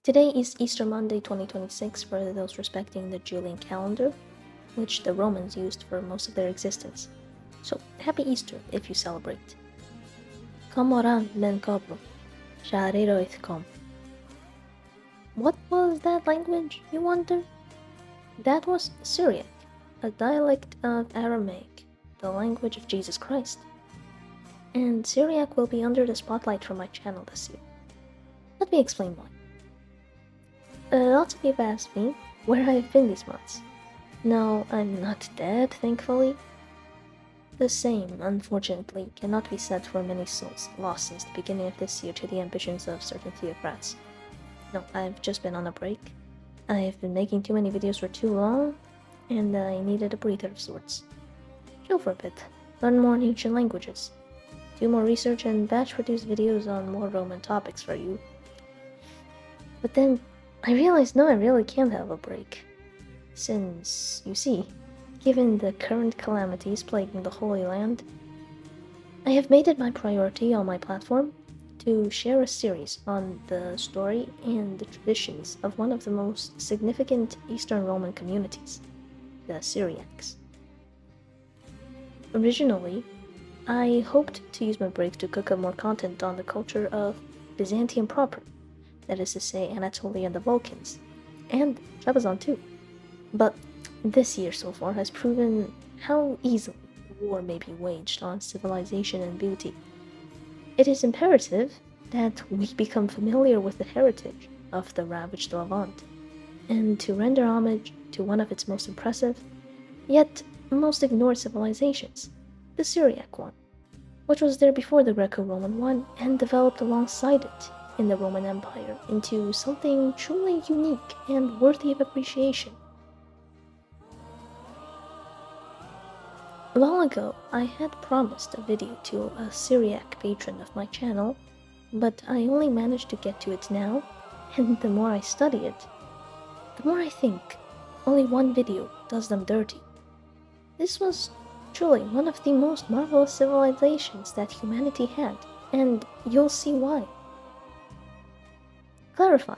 Today is Easter Monday 2026 for those respecting the Julian calendar, which the Romans used for most of their existence. So, happy Easter if you celebrate. Komoran men kobro, shareroithkom. What was that language, you wonder? That was Syriac, a dialect of Aramaic, the language of Jesus Christ. And Syriac will be under the spotlight for my channel this year. Let me explain why. Lots of you have asked me where I've been these months. No, I'm not dead, thankfully. The same, unfortunately, cannot be said for many souls lost since the beginning of this year to the ambitions of certain theocrats. No, I've just been on a break. I've been making too many videos for too long, and I needed a breather of sorts. Chill for a bit, learn more ancient languages, do more research, and batch-produce videos on more Roman topics for you. But then I realized no, I really can't have a break. Since, you see, given the current calamities plaguing the Holy Land, I have made it my priority on my platform to share a series on the story and the traditions of one of the most significant Eastern Roman communities, the Syriacs. Originally, I hoped to use my break to cook up more content on the culture of Byzantium proper, that is to say Anatolia and the Balkans, and Trebizond too. But this year so far has proven how easily war may be waged on civilization and beauty. It is imperative that we become familiar with the heritage of the ravaged Levant, and to render homage to one of its most impressive, yet most ignored civilizations, the Syriac one, which was there before the Greco-Roman one and developed alongside it in the Roman Empire into something truly unique and worthy of appreciation. Long ago, I had promised a video to a Syriac patron of my channel, but I only managed to get to it now, and the more I study it, the more I think only one video does them dirty. This was truly one of the most marvelous civilizations that humanity had, and you'll see why. Clarify,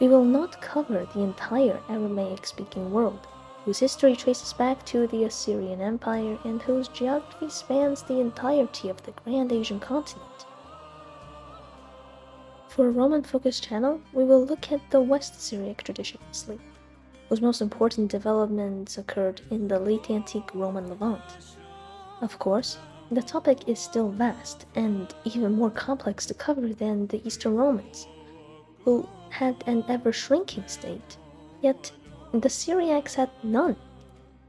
we will not cover the entire Aramaic-speaking world, whose history traces back to the Assyrian Empire and whose geography spans the entirety of the Grand Asian continent. For a Roman-focused channel, we will look at the West Syriac tradition mostly, whose most important developments occurred in the late antique Roman Levant. Of course, the topic is still vast and even more complex to cover than the Eastern Romans, who had an ever-shrinking state, yet the Syriacs had none,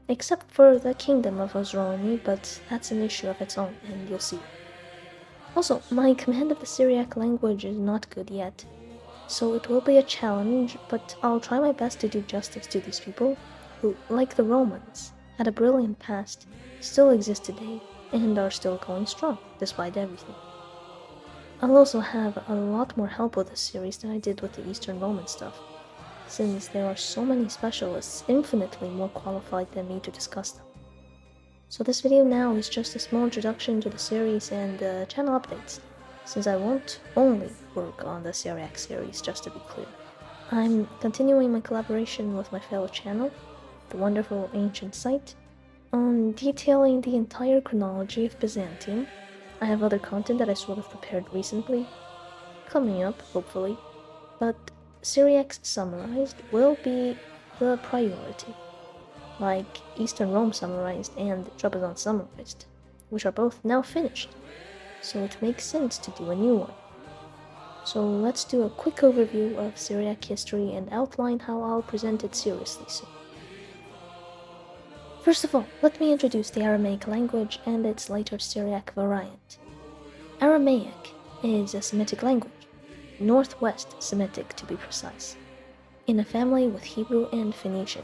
except for the kingdom of Osroene, but that's an issue of its own, and you'll see. Also, my command of the Syriac language is not good yet, so it will be a challenge, but I'll try my best to do justice to these people, who, like the Romans, had a brilliant past, still exist today, and are still going strong, despite everything. I'll also have a lot more help with this series than I did with the Eastern Roman stuff, since there are so many specialists infinitely more qualified than me to discuss them. So this video now is just a small introduction to the series and channel updates, since I won't only work on the Syriac series, just to be clear. I'm continuing my collaboration with my fellow channel, the wonderful ancient site, on detailing the entire chronology of Byzantium. I have other content that I sort of prepared recently, coming up, hopefully, but Syriacs Summarized will be the priority, like Eastern Rome Summarized and Trebizond Summarized, which are both now finished, so it makes sense to do a new one. So let's do a quick overview of Syriac history and outline how I'll present it seriously soon. First of all, let me introduce the Aramaic language and its later Syriac variant. Aramaic is a Semitic language, Northwest Semitic to be precise, in a family with Hebrew and Phoenician.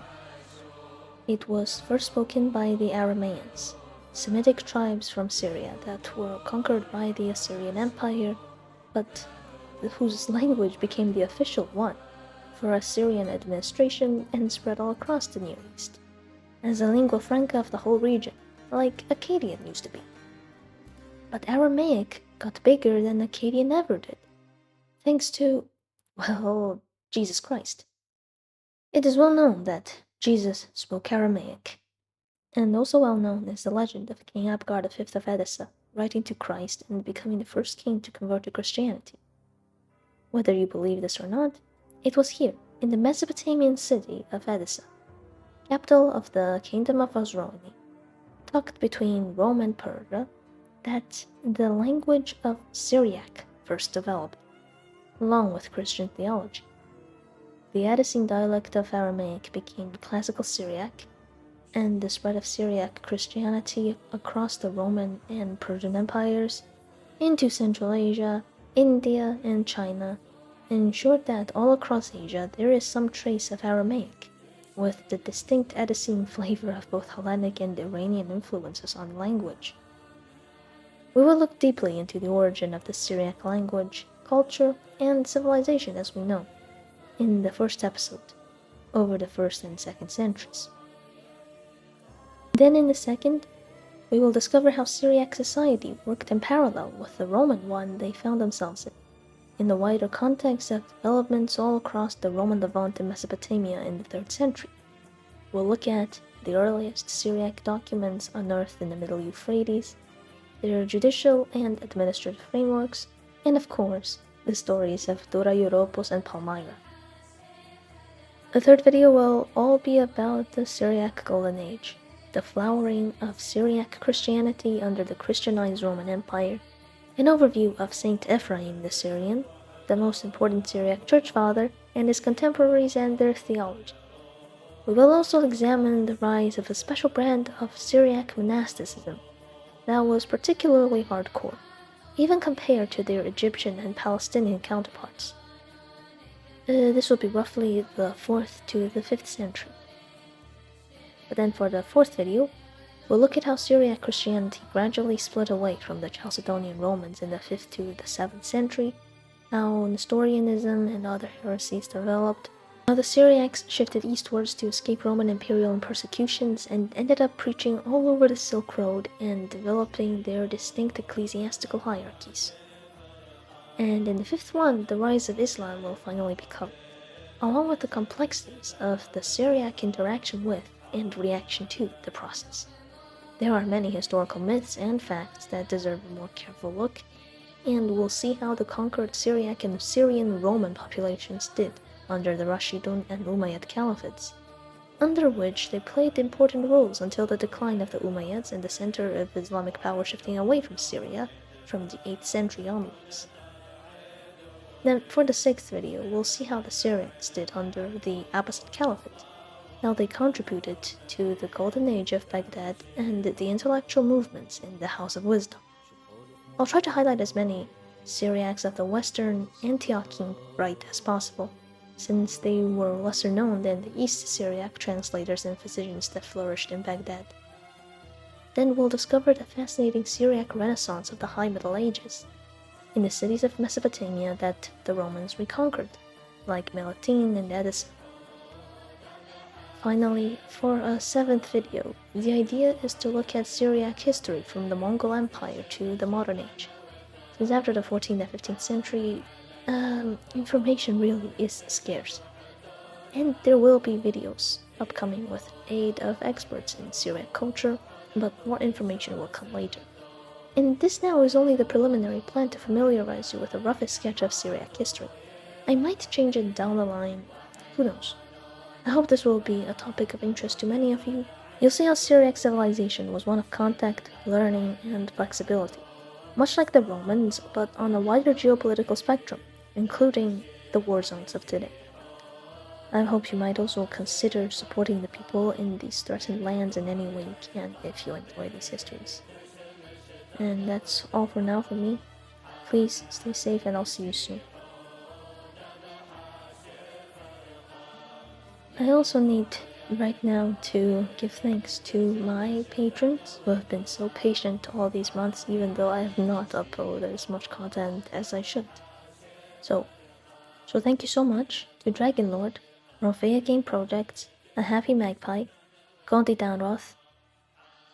It was first spoken by the Aramaeans, Semitic tribes from Syria that were conquered by the Assyrian Empire, but whose language became the official one for Assyrian administration and spread all across the Near East, as a lingua franca of the whole region, like Akkadian used to be. But Aramaic got bigger than Akkadian ever did, thanks to, well, Jesus Christ. It is well known that Jesus spoke Aramaic, and also well known is the legend of King Abgar V of Edessa writing to Christ and becoming the first king to convert to Christianity. Whether you believe this or not, it was here, in the Mesopotamian city of Edessa, capital of the Kingdom of Osrhoene, tucked between Rome and Persia, that the language of Syriac first developed, along with Christian theology. The Edessene dialect of Aramaic became Classical Syriac, and the spread of Syriac Christianity across the Roman and Persian empires into Central Asia, India, and China ensured that all across Asia there is some trace of Aramaic, with the distinct Edessene flavor of both Hellenic and Iranian influences on language. We will look deeply into the origin of the Syriac language, culture, and civilization as we know, in the first episode, over the 1st and 2nd centuries. Then in the second, we will discover how Syriac society worked in parallel with the Roman one they found themselves in the wider context of developments all across the Roman Levant and Mesopotamia in the 3rd century. We'll look at the earliest Syriac documents unearthed in the Middle Euphrates, their judicial and administrative frameworks, and of course, the stories of Dura Europos and Palmyra. The third video will all be about the Syriac Golden Age, the flowering of Syriac Christianity under the Christianized Roman Empire, an overview of Saint Ephraim the Syrian, the most important Syriac church father, and his contemporaries and their theology. We will also examine the rise of a special brand of Syriac monasticism that was particularly hardcore, even compared to their Egyptian and Palestinian counterparts. This will be roughly the 4th to the 5th century. But then for the 4th video, we'll look at how Syriac Christianity gradually split away from the Chalcedonian Romans in the 5th to the 7th century, how Nestorianism and other heresies developed, how the Syriacs shifted eastwards to escape Roman imperial persecutions and ended up preaching all over the Silk Road and developing their distinct ecclesiastical hierarchies. And in the 5th one, the rise of Islam will finally be covered, along with the complexities of the Syriac interaction with and reaction to the process. There are many historical myths and facts that deserve a more careful look, and we'll see how the conquered Syriac and Syrian Roman populations did under the Rashidun and Umayyad Caliphates, under which they played important roles until the decline of the Umayyads and the center of Islamic power shifting away from Syria from the 8th century onwards. Then, for the 6th video, we'll see how the Syriacs did under the Abbasid Caliphate, how they contributed to the Golden Age of Baghdad and the intellectual movements in the House of Wisdom. I'll try to highlight as many Syriacs of the Western Antiochian Rite as possible, since they were lesser known than the East Syriac translators and physicians that flourished in Baghdad. Then we'll discover the fascinating Syriac Renaissance of the High Middle Ages, in the cities of Mesopotamia that the Romans reconquered, like Melitene and Edessa. Finally, for a 7th video, the idea is to look at Syriac history from the Mongol Empire to the modern age, since after the 14th and 15th century, information really is scarce. And there will be videos upcoming with aid of experts in Syriac culture, but more information will come later. And this now is only the preliminary plan to familiarize you with a roughest sketch of Syriac history. I might change it down the line, who knows. I hope this will be a topic of interest to many of you. You'll see how Syriac civilization was one of contact, learning, and flexibility, much like the Romans, but on a wider geopolitical spectrum, including the war zones of today. I hope you might also consider supporting the people in these threatened lands in any way you can if you enjoy these histories. And that's all for now from me. Please stay safe and I'll see you soon. I also need right now to give thanks to my patrons who have been so patient all these months even though I have not uploaded as much content as I should. So thank you so much to Dragonlord, Morphea Game Projects, A Happy Magpie, Gondi Downroth,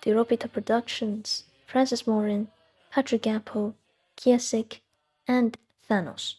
Tiropita Productions, Francis Morin, Patrick Gapo, Kiasik, and Thanos.